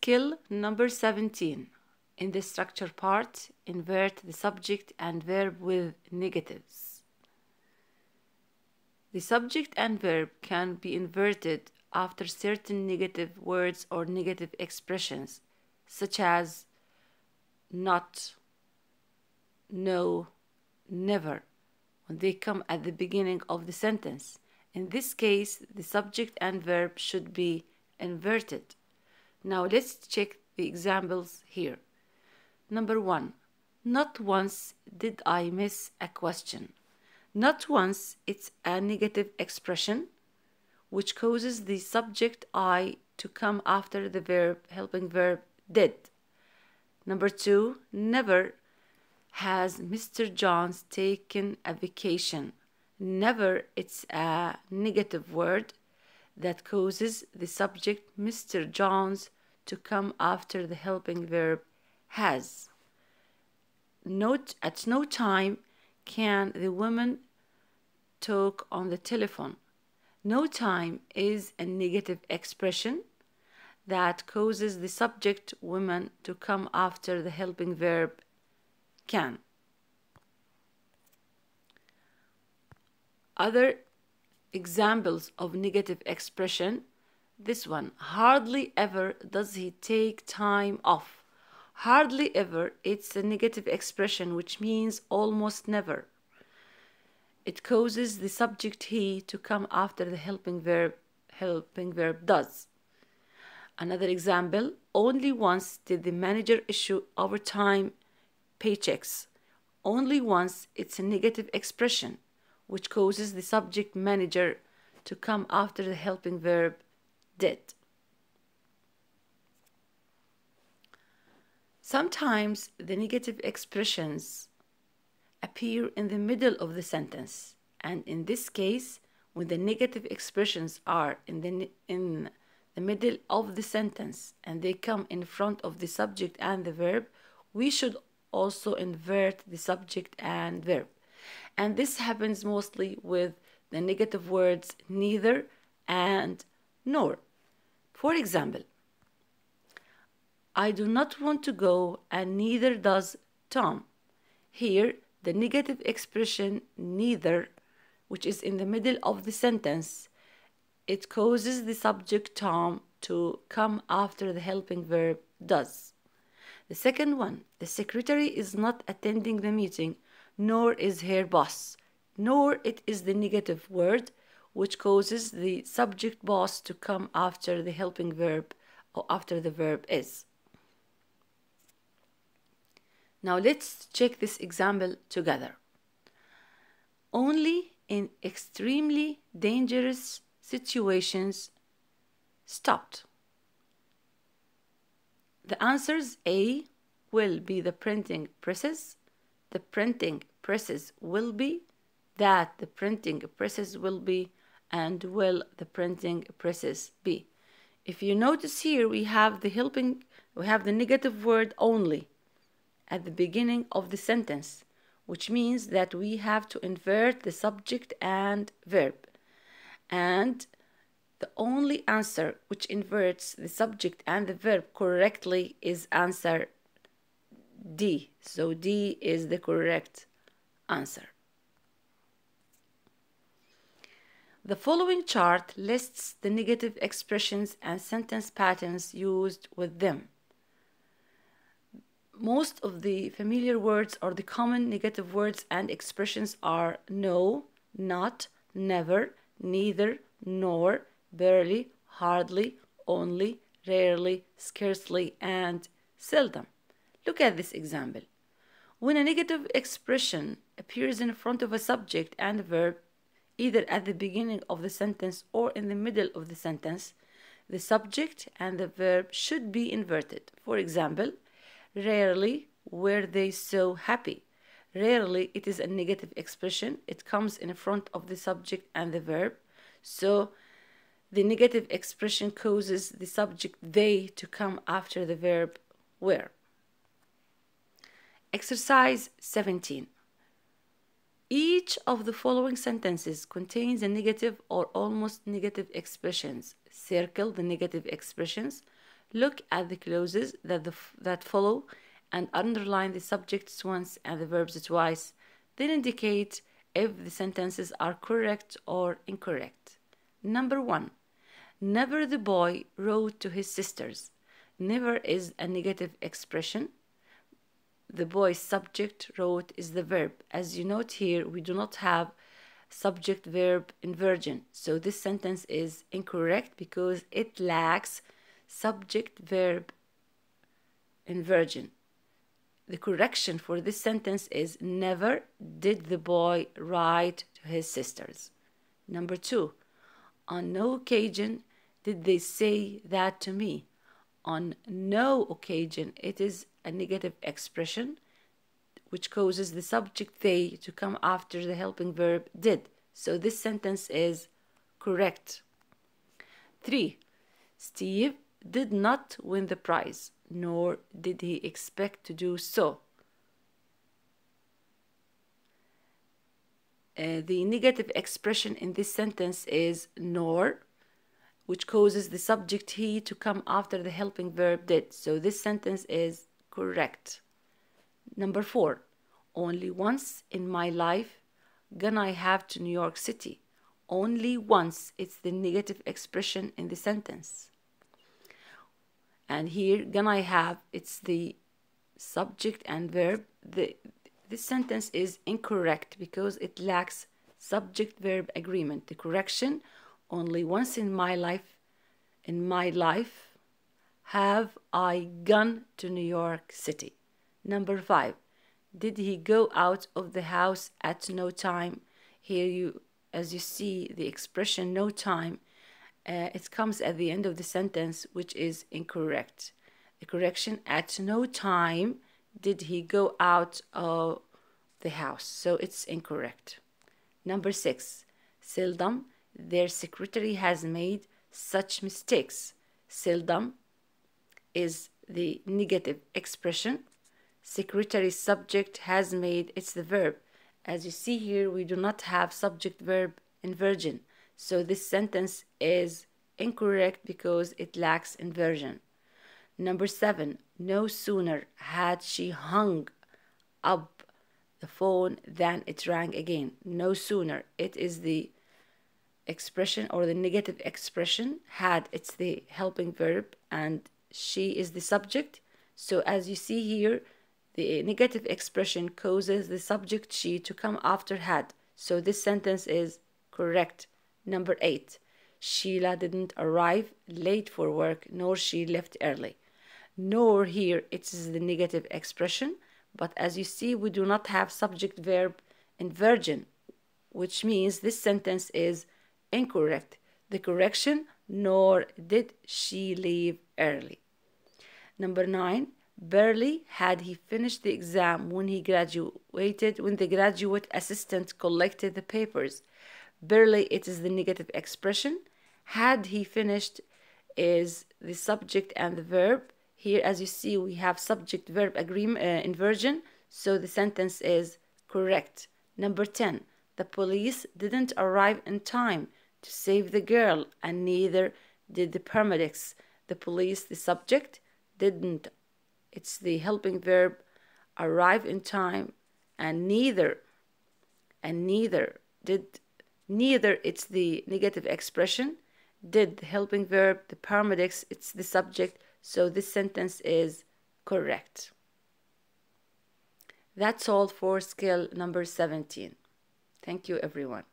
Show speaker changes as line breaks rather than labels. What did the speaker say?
Circle number 17. In the structure part, invert the subject and verb with negatives. The subject and verb can be inverted after certain negative words or negative expressions, such as not, no, never, when they come at the beginning of the sentence. In this case, the subject and verb should be inverted. Now let's check the examples here. Number 1. Not once did I miss a question. Not once, it's a negative expression which causes the subject I to come after the verb, helping verb did. Number 2. Never has Mr. Jones taken a vacation. Never, it's a negative word that causes the subject Mr. Jones to come after the helping verb has. Note, at no time can the woman talk on the telephone. No time is a negative expression that causes the subject woman to come after the helping verb can. Other examples of negative expression, this one, hardly ever does he take time off. Hardly ever, it's a negative expression which means almost never. It causes the subject he to come after the helping verb does. Another example, only once did the manager issue overtime paychecks. Only once, it's a negative expression which causes the subject manager to come after the helping verb did. Sometimes the negative expressions appear in the middle of the sentence, and in this case, when the negative expressions are in the middle of the sentence and they come in front of the subject and the verb, we should also invert the subject and verb. And this happens mostly with the negative words neither and nor. For example, I do not want to go and neither does Tom. Here, the negative expression neither, which is in the middle of the sentence, it causes the subject Tom to come after the helping verb does. The second one, the secretary is not attending the meeting, nor is her boss. Nor, it is the negative word which causes the subject boss to come after the helping verb or after the verb is. Now let's check this example together. Only in extremely dangerous situations stopped. The answers A will be the printing presses, the printing presses will be, that the printing presses will be, and will the printing presses be. If you notice here, we have the negative word only at the beginning of the sentence, which means that we have to invert the subject and verb. And the only answer which inverts the subject and the verb correctly is answer D. So D is the correct answer. The following chart lists the negative expressions and sentence patterns used with them. Most of the familiar words or the common negative words and expressions are no, not, never, neither, nor, barely, hardly, only, rarely, scarcely, and seldom. Look at this example. When a negative expression appears in front of a subject and a verb, either at the beginning of the sentence or in the middle of the sentence, the subject and the verb should be inverted. For example, rarely were they so happy. Rarely, it is a negative expression. It comes in front of the subject and the verb. So the negative expression causes the subject they to come after the verb were. Exercise 17. Each of the following sentences contains a negative or almost negative expressions. Circle the negative expressions. Look at the clauses that follow and underline the subjects once and the verbs twice. Then indicate if the sentences are correct or incorrect. Number 1. Never the boy wrote to his sisters. Never is a negative expression. The boy's subject wrote is the verb. As you note here, we do not have subject verb inversion. So this sentence is incorrect because it lacks subject verb inversion. The correction for this sentence is never did the boy write to his sisters. Number 2, on no occasion did they say that to me. On no occasion, it is a negative expression which causes the subject they to come after the helping verb did. So this sentence is correct. 3. Steve did not win the prize, nor did he expect to do so. The negative expression in this sentence is nor, which causes the subject he to come after the helping verb did. So this sentence is correct. Number 4, only once in my life gonna I have to New York City. Only once, it's the negative expression in the sentence. And here, gonna I have, it's the subject and verb. This sentence is incorrect because it lacks subject-verb agreement. The correction, only once in my life, have I gone to New York City. Number 5, did he go out of the house at no time? Here as you see, the expression no time, it comes at the end of the sentence, which is incorrect. The correction, at no time did he go out of the house. So it's incorrect. Number 6, seldom their secretary has made such mistakes. Seldom is the negative expression. Secretary subject has made, it's the verb. As you see here, we do not have subject verb inversion. So this sentence is incorrect because it lacks inversion. Number 7, no sooner had she hung up the phone than it rang again. No sooner, it is the expression or the negative expression. Had, it's the helping verb, and she is the subject. So as you see here, the negative expression causes the subject she to come after had. So this sentence is correct. Number 8, Sheila didn't arrive late for work, nor she left early. Nor here, it is the negative expression, but as you see, we do not have subject verb inversion, which means this sentence is incorrect. The correction, nor did she leave early. Number 9, barely had he finished the exam when he graduated, when the graduate assistant collected the papers. Barely, it is the negative expression. Had he finished is the subject and the verb. Here, as you see, we have subject-verb inversion, so the sentence is correct. Number 10, the police didn't arrive in time to save the girl, and neither did the paramedics. The police, the subject, didn't. It's the helping verb, arrive in time, and neither it's the negative expression. Did, the helping verb, the paramedics, it's the subject. So this sentence is correct. That's all for skill number 17. Thank you, everyone.